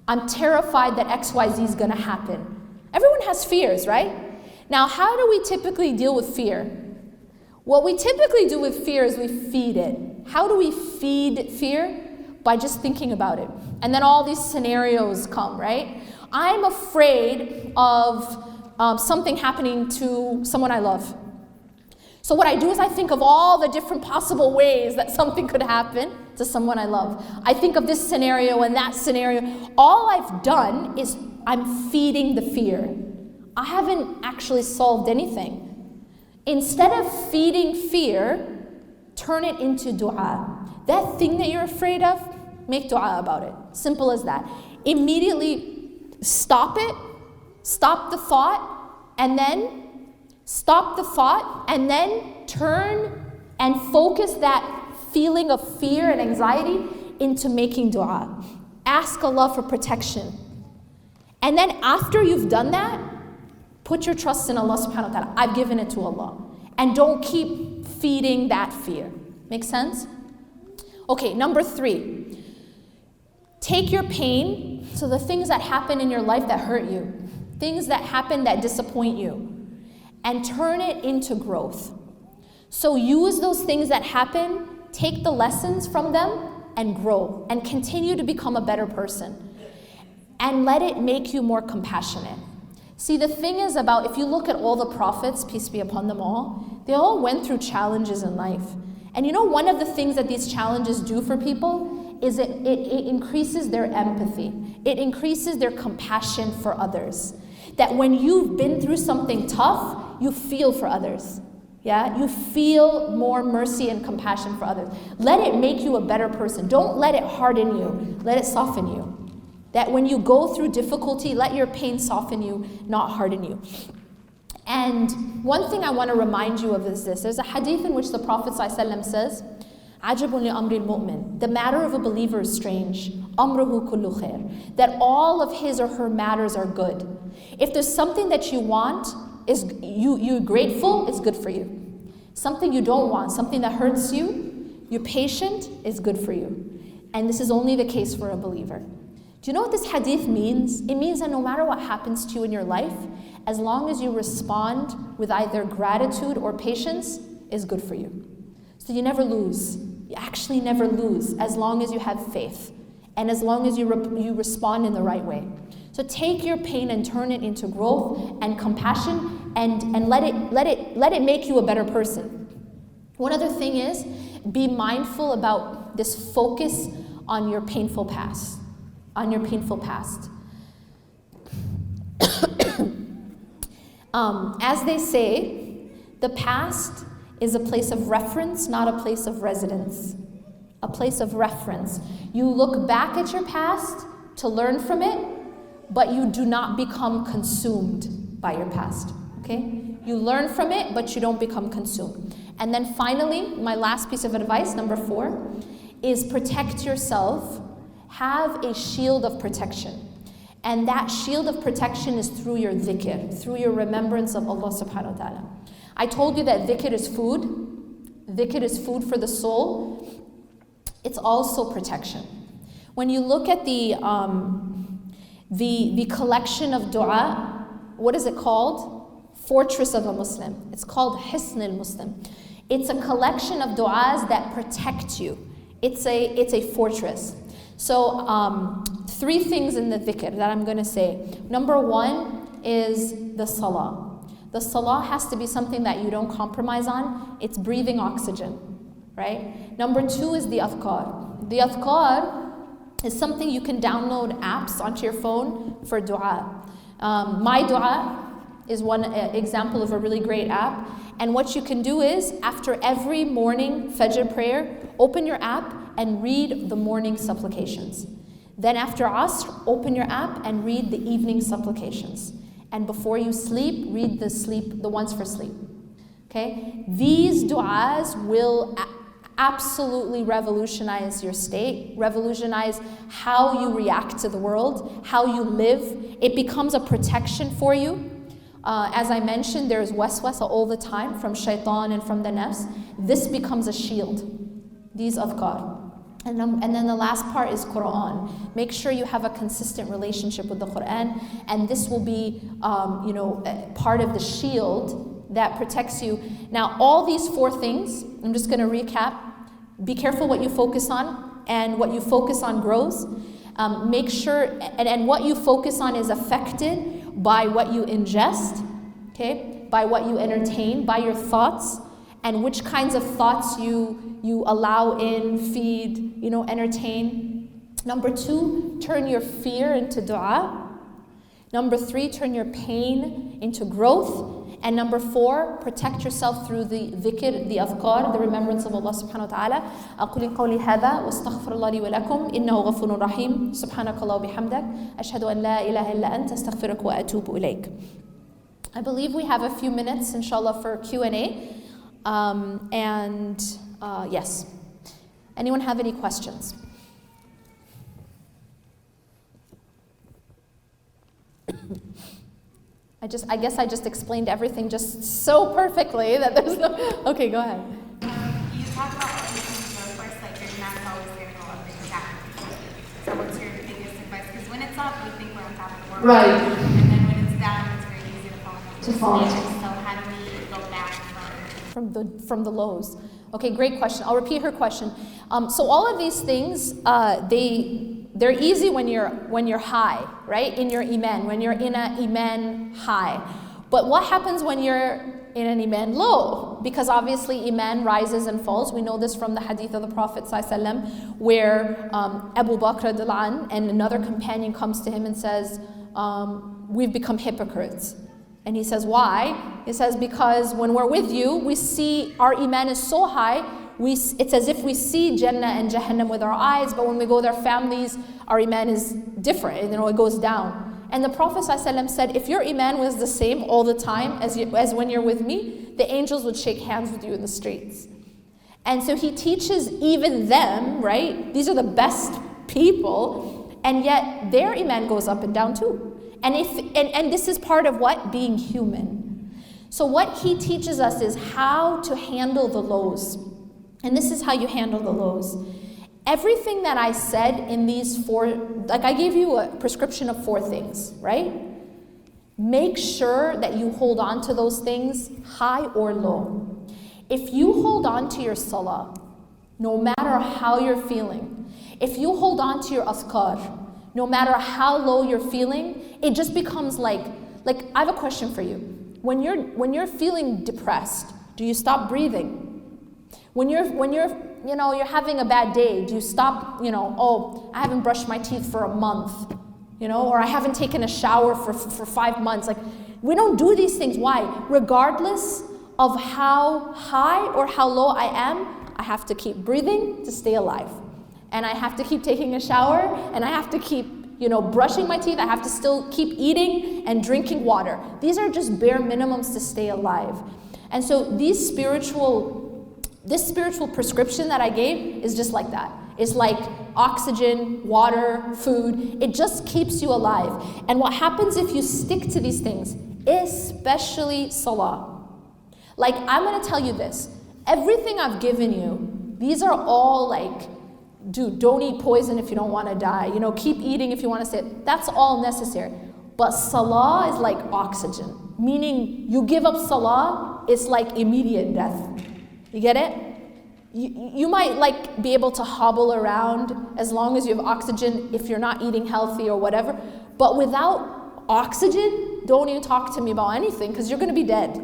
I'm terrified that XYZ is going to happen. Everyone has fears, right? Now, how do we typically deal with fear? What we typically do with fear is we feed it. How do we feed fear? By just thinking about it. And then all these scenarios come, right? I'm afraid of something happening to someone I love. So what I do is I think of all the different possible ways that something could happen to someone I love. I think of this scenario and that scenario. All I've done is I'm feeding the fear. I haven't actually solved anything. Instead of feeding fear, turn it into dua. That thing that you're afraid of, make dua about it. Simple as that. Immediately stop it, stop the thought, and then turn and focus that feeling of fear and anxiety into making dua. Ask Allah for protection. And then after you've done that, put your trust in Allah subhanahu wa ta'ala. I've given it to Allah. And don't keep feeding that fear. Make sense? Okay, number 3. Take your pain, so the things that happen in your life that hurt you, things that happen that disappoint you, and turn it into growth. So use those things that happen, take the lessons from them, and grow, and continue to become a better person. And let it make you more compassionate. See, the thing is about, if you look at all the prophets, peace be upon them all, they all went through challenges in life. And you know, one of the things that these challenges do for people is it increases their empathy. It increases their compassion for others. That when you've been through something tough, you feel for others. Yeah, you feel more mercy and compassion for others. Let it make you a better person. Don't let it harden you. Let it soften you. That when you go through difficulty, let your pain soften you, not harden you. And one thing I want to remind you of is this. There's a hadith in which the Prophet ﷺ says, عَجَبٌ لِأَمْرِ الْمُؤْمِنِ. The matter of a believer is strange. أَمْرُهُ كُلُّ خَيْرٍ. That all of his or her matters are good. If there's something that you want, you're grateful, it's good for you. Something you don't want, something that hurts you, you're patient, is good for you. And this is only the case for a believer. Do you know what this hadith means? It means that no matter what happens to you in your life, as long as you respond with either gratitude or patience, is good for you. So you never lose. You actually never lose as long as you have faith and as long as you respond in the right way. So take your pain and turn it into growth and compassion and let it make you a better person. One other thing is, be mindful about this focus on your painful past. On your painful past. As they say, the past is a place of reference, not a place of residence. A place of reference. You look back at your past to learn from it, but you do not become consumed by your past. Okay? You learn from it, but you don't become consumed. And then finally, my last piece of advice, number 4, is protect yourself have a shield of protection. And that shield of protection is through your dhikr, through your remembrance of Allah subhanahu wa ta'ala. I told you that dhikr is food. Dhikr is food for the soul. It's also protection. When you look at the collection of dua, what is it called? Fortress of a Muslim. It's called Hisn al-Muslim. It's a collection of du'as that protect you. It's a fortress. So 3 things in the dhikr that I'm going to say. Number 1 is the salah. The salah has to be something that you don't compromise on. It's breathing oxygen, right? Number 2 is the adhkar. The adhkar is something you can download apps onto your phone for dua. My Dua is one example of a really great app. And what you can do is, after every morning Fajr prayer, open your app and read the morning supplications. Then after Asr, open your app and read the evening supplications. And before you sleep, read the ones for sleep. Okay? These du'as will absolutely revolutionize your state, revolutionize how you react to the world, how you live. It becomes a protection for you. As I mentioned, there's waswasa all the time from shaitan and from the nafs. This becomes a shield, these adhkar. And then the last part is Quran. Make sure you have a consistent relationship with the Quran, and this will be part of the shield that protects you. Now, all these 4 things, I'm just going to recap. Be careful what you focus on, and what you focus on grows. Make sure, and what you focus on is affected by what you ingest, okay? By what you entertain, by your thoughts, and which kinds of thoughts you allow in, feed, entertain. Number 2, turn your fear into dua. Number 3, turn your pain into growth. And number 4, protect yourself through the dhikr, the adhkar, the remembrance of Allah subhanahu wa ta'ala. أقول قولي هذا واستغفر الله لي ولكم إنه غفور رحيم سبحانك الله وبحمدك أشهد أن لا إله إلا أنت أستغفرك وأتوب إليك. I believe we have a few minutes, inshallah, for Q&A. Yes. Anyone have any questions? I guess I just explained everything just so perfectly that there's no... Okay, go ahead. You talk about all these things, so of course, like, your demand's always going to go up and down. So what's your biggest advice? Because when it's up, we think we're on top of the world. Right. And then when it's down, it's very easy to fall into it. So how do we go back from the lows? Okay, great question. I'll repeat her question. So all of these things, they're easy when you're high, right? In your iman, when you're in a iman high. But what happens when you're in an iman low? Because obviously iman rises and falls. We know this from the hadith of the Prophet ﷺ, where Abu Bakr and another companion comes to him and says, we've become hypocrites. And he says, why? He says, because when we're with you, we see our iman is so high, it's as if we see Jannah and Jahannam with our eyes, but when we go with our families, our iman is different, it goes down. And the Prophet ﷺ said, if your iman was the same all the time as when you're with me, the angels would shake hands with you in the streets. And so he teaches even them, right? These are the best people, and yet their iman goes up and down too. And this is part of what? Being human. So what he teaches us is how to handle the lows. And this is how you handle the lows. Everything that I said in these 4, like I gave you a prescription of 4 things, right? Make sure that you hold on to those things, high or low. If you hold on to your salah, no matter how you're feeling, if you hold on to your adhkar, no matter how low you're feeling, it just becomes like I have a question for you. When you're feeling depressed, do you stop breathing? When you're having a bad day, do you stop, I haven't brushed my teeth for a month, or I haven't taken a shower for 5 months. Like, we don't do these things. Why? Regardless of how high or how low I am, I have to keep breathing to stay alive. And I have to keep taking a shower, and I have to keep, brushing my teeth. I have to still keep eating and drinking water. These are just bare minimums to stay alive. And so this spiritual prescription that I gave is just like that. It's like oxygen, water, food. It just keeps you alive. And what happens if you stick to these things, especially salah? Like, I'm going to tell you this. Everything I've given you, these are all like, dude, don't eat poison if you don't want to die. You know, keep eating if you want to stay. That's all necessary. But salah is like oxygen. Meaning, you give up salah, it's like immediate death. You get it? You might like be able to hobble around as long as you have oxygen if you're not eating healthy or whatever. But without oxygen, don't even talk to me about anything because you're going to be dead.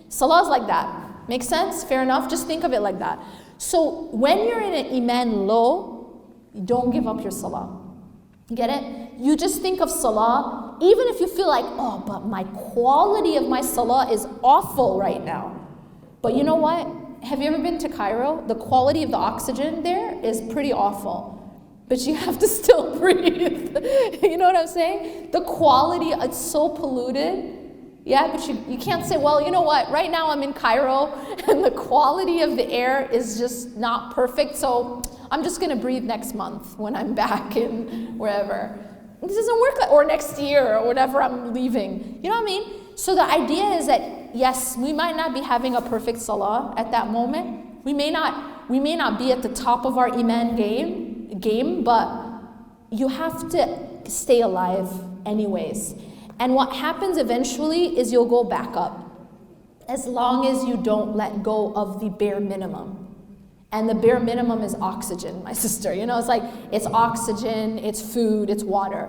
Salah is like that. Make sense? Fair enough? Just think of it like that. So when you're in an iman low, don't give up your salah. You get it? You just think of salah, even if you feel like, oh, but my quality of my salah is awful right now. But you know what? Have you ever been to Cairo? The quality of the oxygen there is pretty awful. But you have to still breathe. You know what I'm saying? The quality, it's so polluted. Yeah, but you can't say, well, you know what? Right now I'm in Cairo and the quality of the air is just not perfect. So I'm just going to breathe next month when I'm back in wherever. It doesn't work like, or next year or whatever I'm leaving. You know what I mean? So the idea is that, yes, we might not be having a perfect salah at that moment. We may not be at the top of our iman game, but you have to stay alive anyways. And what happens eventually is you'll go back up, as long as you don't let go of the bare minimum. And the bare minimum is oxygen, my sister. You know, it's like, it's oxygen, it's food, it's water.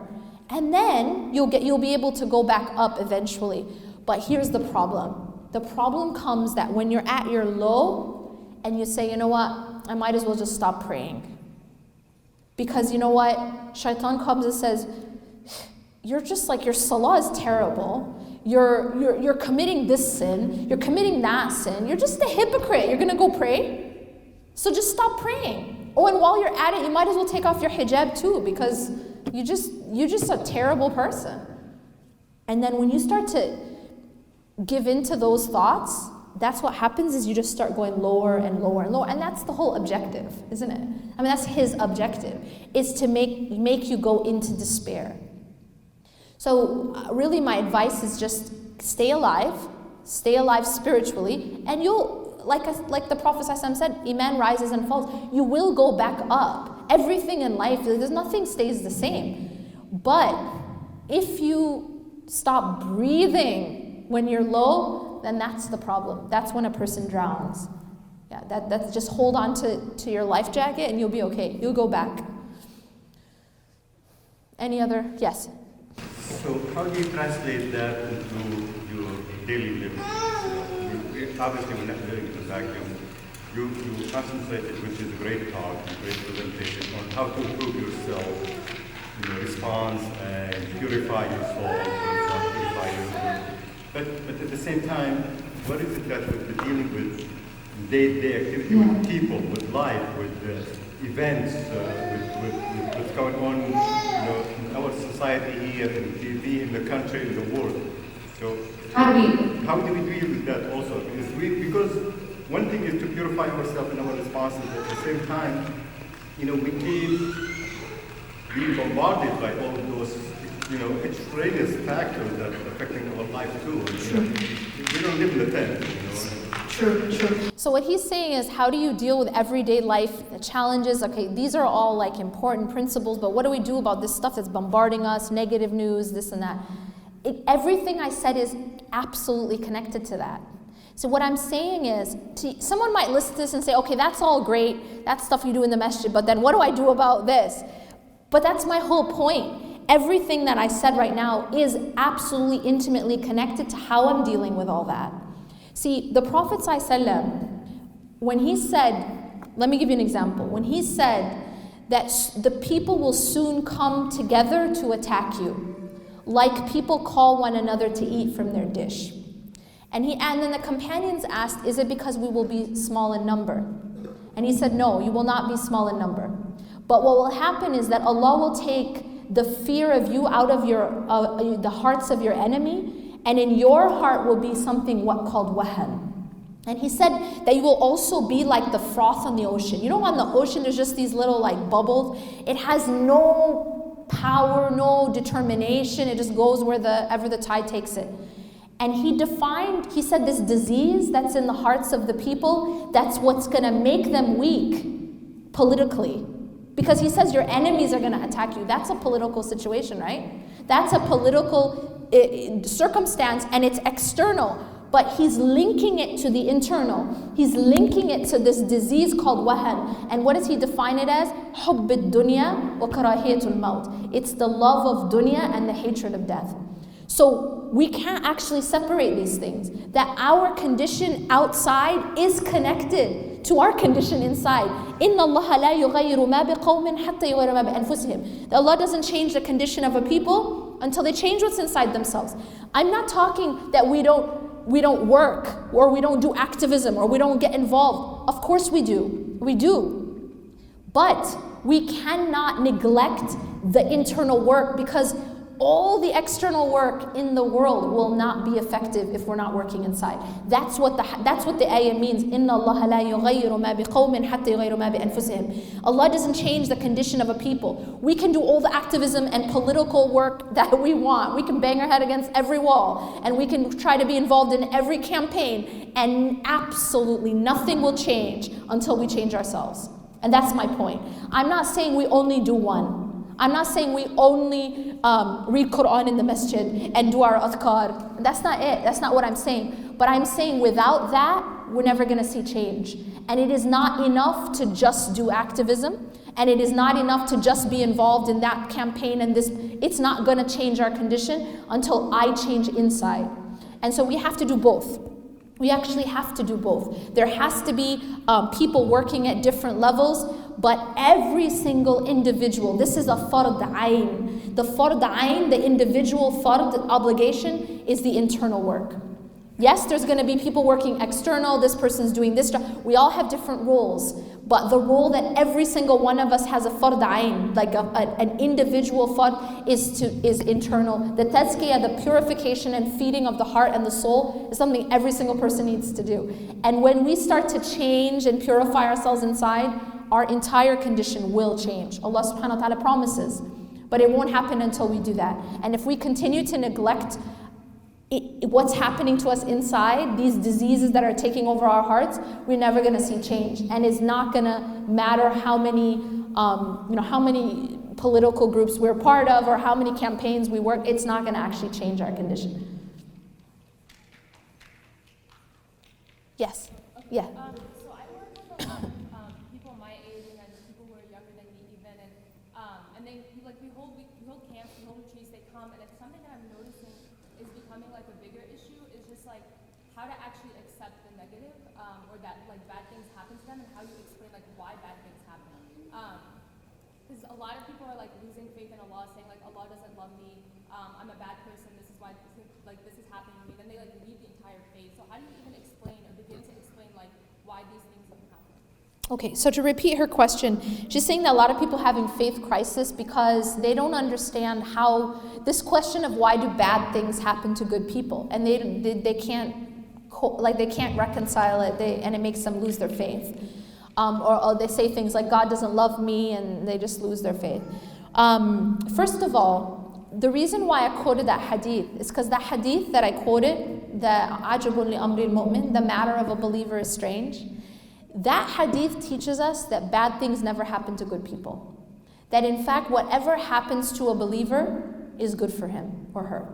And then you'll be able to go back up eventually. But here's the problem. The problem comes that when you're at your low and you say, you know what, I might as well just stop praying. Because you know what, shaitan comes and says, you're just like, your salah is terrible. You're committing this sin. You're committing that sin. You're just a hypocrite. You're going to go pray? So just stop praying. Oh, and while you're at it, you might as well take off your hijab too, because you're just a terrible person. And then when you start to give in to those thoughts, that's what happens is you just start going lower and lower and lower. And that's the whole objective, isn't it? I mean, that's his objective, is to make you go into despair. So really my advice is just stay alive spiritually, and you'll, like the Prophet ﷺ said, iman rises and falls. You will go back up. Everything in life, there's nothing stays the same. But if you stop breathing when you're low, then that's the problem. That's when a person drowns. Yeah, that's just hold on to your life jacket and you'll be okay. You'll go back. Any other? Yes. So how do you translate that into your daily living? Obviously, we're not living in a vacuum. You concentrated, which is a great talk, a great presentation, on how to improve yourself, response and purify your soul, purify your. But at the same time, what is it that we're dealing with day-to-day activity with people, with life, with events, with what's going on, in our society here, in TV, in the country, in the world. So how do we deal with that also? Because one thing is to purify ourselves in our responses. At the same time, we keep being bombarded by all those, extraneous factors that are affecting our life too. We don't live in the tent. True. So what he's saying is, how do you deal with everyday life, the challenges? Okay, these are all like important principles, but what do we do about this stuff that's bombarding us, negative news, this and that? Everything I said is absolutely connected to that. So what I'm saying is, someone might listen to this and say, okay, that's all great, that's stuff you do in the masjid, but then what do I do about this? But that's my whole point. Everything that I said right now is absolutely intimately connected to how I'm dealing with all that. See, the Prophet ﷺ, when he said, let me give you an example. When he said that the people will soon come together to attack you, like people call one another to eat from their dish. And then the companions asked, is it because we will be small in number? And he said, no, you will not be small in number. But what will happen is that Allah will take the fear of you out of the hearts of your enemy, and in your heart will be something called wahan. And he said that you will also be like the froth on the ocean. You know, on the ocean, there's just these little like bubbles. It has no power, no determination. It just goes wherever the tide takes it. And he said this disease that's in the hearts of the people, that's what's going to make them weak politically. Because he says your enemies are going to attack you. That's a political situation, right? That's a political circumstance, and it's external. But he's linking it to the internal. He's linking it to this disease called wahan. And what does he define it as? حُبِّ الدُّنْيَا وَكَرَاهِيَةُ الْمَوْتِ. It's the love of dunya and the hatred of death. So we can't actually separate these things. That our condition outside is connected to our condition inside. إِنَّ اللَّهَ لَا يُغَيِّرُ مَا بِقَوْمٍ حَتَّى يُغَيِّرُ مَا بِأَنفُسِهِمْ. That Allah doesn't change the condition of a people until they change what's inside themselves. I'm not talking that we don't work, or we don't do activism, or we don't get involved. Of course we do. We do. But we cannot neglect the internal work, because all the external work in the world will not be effective if we're not working inside. That's what the ayah means. إِنَّ اللَّهَ لَا يُغَيِّرُ مَا بِقَوْمٍ حَتَّى يُغَيِّرُ مَا بِأَنفُسِهِمْ. Allah doesn't change the condition of a people. We can do all the activism and political work that we want. We can bang our head against every wall, and we can try to be involved in every campaign, and absolutely nothing will change until we change ourselves. And that's my point. I'm not saying we only do one. I'm not saying we only read Quran in the masjid and do our adhkar. That's not it. That's not what I'm saying. But I'm saying without that, we're never going to see change. And it is not enough to just do activism. And it is not enough to just be involved in that campaign and this. It's not going to change our condition until I change inside. And so we have to do both. We actually have to do both. There has to be people working at different levels, but every single individual, this is a fard ayn. The fard ayn, the individual fard obligation, is the internal work. Yes, there's going to be people working external, this person's doing this job. We all have different roles, but the role that every single one of us has a fard ayn, like an individual fard, is internal. The tazkiyah, the purification and feeding of the heart and the soul, is something every single person needs to do. And when we start to change and purify ourselves inside, our entire condition will change. Allah subhanahu wa ta'ala promises. But it won't happen until we do that. And if we continue to neglect what's happening to us inside, these diseases that are taking over our hearts, we're never going to see change. And it's not going to matter how many political groups we're part of or how many campaigns we work. It's not going to actually change our condition. Yes. Yeah. So I work with a lot of people my age and then people who are younger than me even, and they we hold camps, we hold retreats, they come, and it's something that I'm noticing is becoming like a bigger issue is just like how to actually accept the negative, or that like bad things happen to them, and how you explain like why bad things happen. Because a lot of people are like losing faith in Allah, saying like Allah doesn't love me, I'm a bad person, this is why this is happening to me. Then they like leave the entire faith. So how do you even explain or begin to explain like why these things even happen? Okay, so to repeat her question, she's saying that a lot of people having faith crisis because they don't understand how this question of why do bad things happen to good people, and they can't reconcile it, and it makes them lose their faith, or they say things like God doesn't love me, and they just lose their faith. First of all, the reason why I quoted that hadith is because that hadith that I quoted, the ajabun li amri al-mu'min, the matter of a believer is strange. That hadith teaches us that bad things never happen to good people. That in fact, whatever happens to a believer is good for him or her.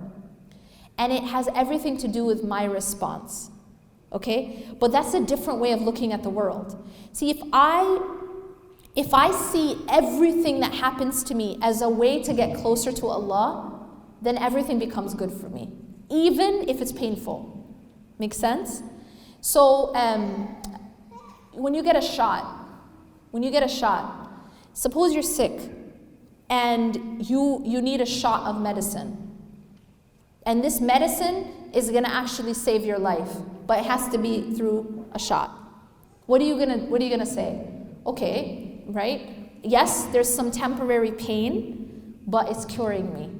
And it has everything to do with my response. Okay? But that's a different way of looking at the world. See, if I see everything that happens to me as a way to get closer to Allah, then everything becomes good for me, even if it's painful. Make sense? So, when you get a shot, suppose you're sick and you need a shot of medicine. And this medicine is going to actually save your life, but it has to be through a shot. What are you going to say? Okay, right? Yes, there's some temporary pain, but it's curing me.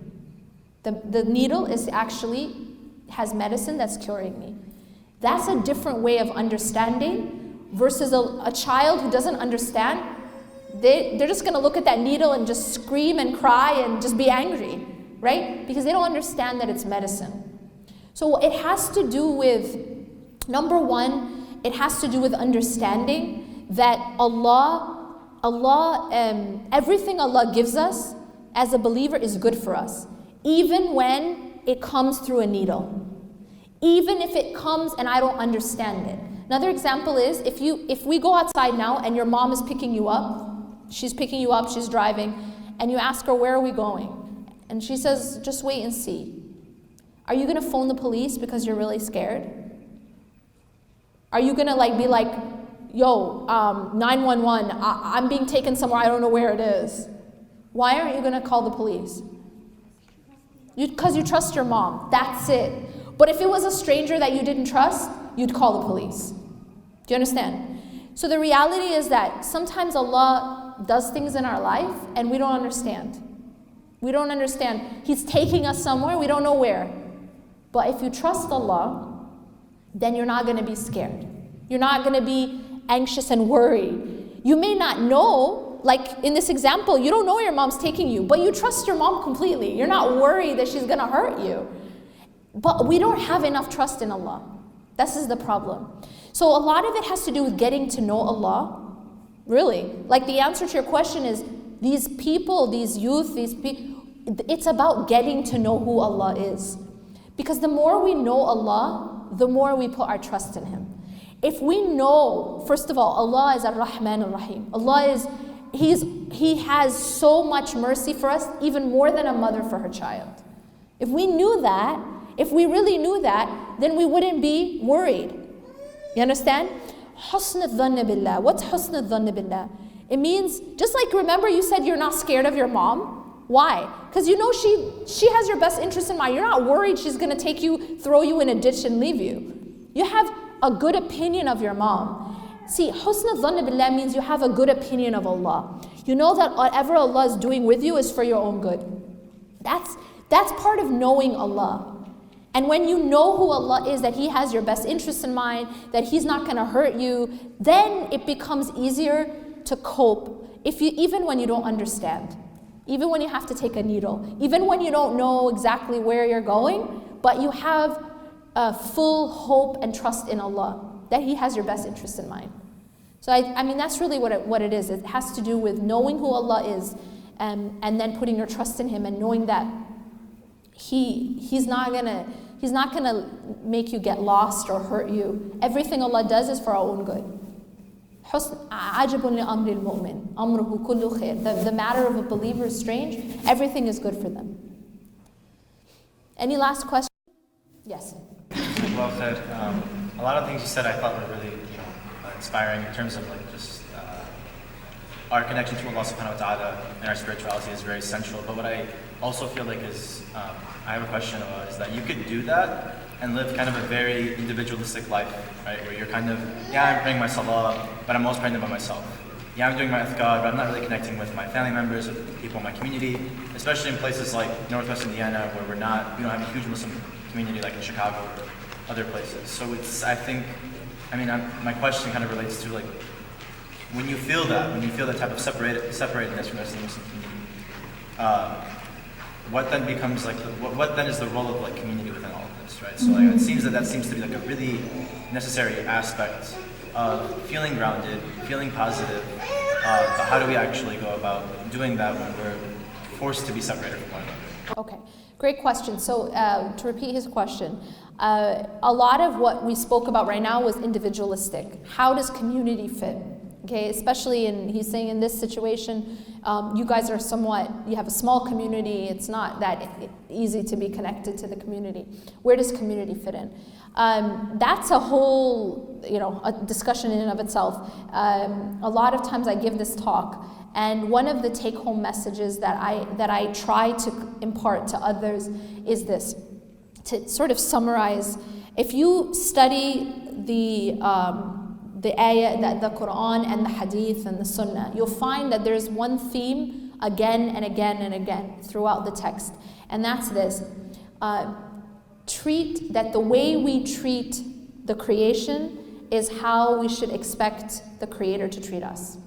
The needle has medicine that's curing me. That's a different way of understanding versus a child who doesn't understand. They're just going to look at that needle and just scream and cry and just be angry, right? Because they don't understand that it's medicine. So it has to do with, number one, it has to do with understanding that everything Allah gives us as a believer is good for us, even when it comes through a needle. Even if it comes and I don't understand it. Another example is if we go outside now and your mom is picking you up, she's driving, and you ask her, where are we going? And she says, just wait and see. Are you gonna phone the police because you're really scared? Are you gonna be like, yo, 911, I'm being taken somewhere, I don't know where it is. Why aren't you gonna call the police? Because you trust your mom, that's it. But if it was a stranger that you didn't trust, you'd call the police. Do you understand? So the reality is that sometimes Allah does things in our life and we don't understand. We don't understand. He's taking us somewhere, we don't know where. But if you trust Allah, then you're not going to be scared. You're not going to be anxious and worried. You may not know, like in this example, you don't know where your mom's taking you, but you trust your mom completely. You're not worried that she's going to hurt you. But we don't have enough trust in Allah. This is the problem. So a lot of it has to do with getting to know Allah. Really. Like the answer to your question is, these people, these youth, it's about getting to know who Allah is. Because the more we know Allah, the more we put our trust in Him. If we know, first of all, Allah is Ar-Rahman Ar-Rahim. He has so much mercy for us, even more than a mother for her child. If we knew that, if we really knew that, then we wouldn't be worried. You understand? Husn al-dhann billah. What's husn al-dhann billah? It means, just like remember you said you're not scared of your mom. Why? Because you know she has your best interest in mind. You're not worried she's going to take you, throw you in a ditch and leave you. You have a good opinion of your mom. See, husn al-dhann billah means you have a good opinion of Allah. You know that whatever Allah is doing with you is for your own good. That's part of knowing Allah. And when you know who Allah is, that He has your best interest in mind, that He's not going to hurt you, then it becomes easier to cope, even when you don't understand, even when you have to take a needle, even when you don't know exactly where you're going, but you have full hope and trust in Allah, that He has your best interest in mind. So I mean, that's really what it is. It has to do with knowing who Allah is, and then putting your trust in Him and knowing that He's not gonna make you get lost or hurt you. Everything Allah does is for our own good. The matter of a believer is strange. Everything is good for them. Any last question? Yes. Well said. A lot of things you said I thought were really, inspiring in terms of just our connection to Allah subhanahu wa ta'ala and our spirituality is very central. But what I also feel like is, I have a question about is that you could do that and live kind of a very individualistic life, right? Where you're kind of, I'm praying my salah, but I'm most praying by myself. I'm doing my adhkar, but I'm not really connecting with my family members, with people in my community, especially in places like Northwest Indiana, where we don't have a huge Muslim community like in Chicago or other places. So my question kind of relates to when you feel that type of separatedness from the Muslim community, what then becomes what then is the role of community within all of this, right? So it seems that seems to be a really necessary aspect of feeling grounded, feeling positive. But how do we actually go about doing that when we're forced to be separated from one another? Okay, great question. So to repeat his question, a lot of what we spoke about right now was individualistic. How does community fit? Okay, especially he's saying in this situation, you guys are you have a small community, it's not that easy to be connected to the community. Where does community fit in? That's a whole, a discussion in and of itself. A lot of times I give this talk, and one of the take-home messages that I try to impart to others is this, to sort of summarize. If you study the ayah, the Quran and the Hadith and the Sunnah, you'll find that there's one theme again and again and again throughout the text, and that's this. The way we treat the creation is how we should expect the Creator to treat us.